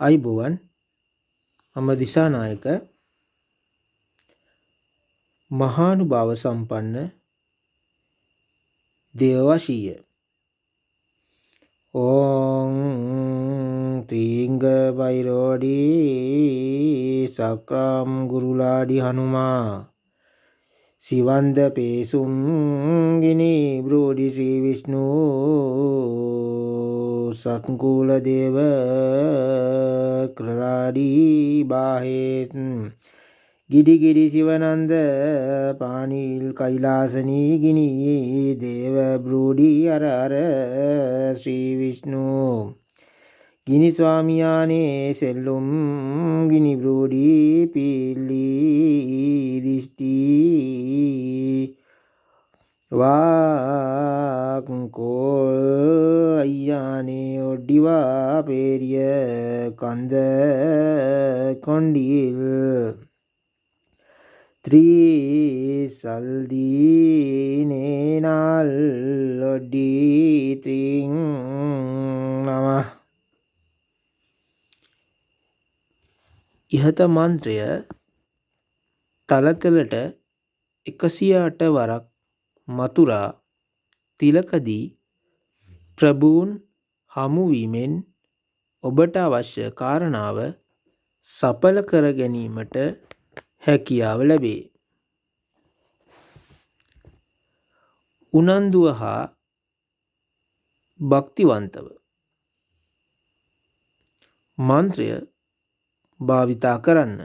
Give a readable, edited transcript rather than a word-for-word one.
අයිබෝවන් මම දිසානායක මහානුභාව සම්පන්න දේවවශීය ඕං ත්‍රිංග බයිරෝඩී සක්‍රම් ගුරුලාඩි හනුමා සිවන්ද පේසුම් ගිනි බ්‍රෝඩි ශ්‍රී විෂ්ණු සත්කූල දේව ක්‍රලාඩී බාහේත් ගිඩි ගිඩි සිවනන්ද පානිල් කෛලාසනී ගිනි දේව බ්‍රෝඩි අර අර ශ්‍රී විෂ්ණු ගිනි ස්වාමියානේ සෙල්ලුම් ගිනි බ්‍රෝඩි පිල්ලි දිෂ්ටි වාකෝල් අයියානේ ඔඩ්ඩිවා පේරිය කන්ද කොණ්ඩිල් ත්‍රිසල්දීනේනල් ඔඩ්ඩි ත්‍රිං නම ඉහත මන්ත්‍රය තලතලට 108 වරක් මතුරා තිලකදී ප්‍රභූන් හමුවීමෙන් ඔබට අවශ්‍ය කාරණාව සඵල කර ගැනීමට හැකියාව ලැබේ. උනන්දුව හා භක්තිවන්තව මන්ත්‍රය භාවිතා කරන්න.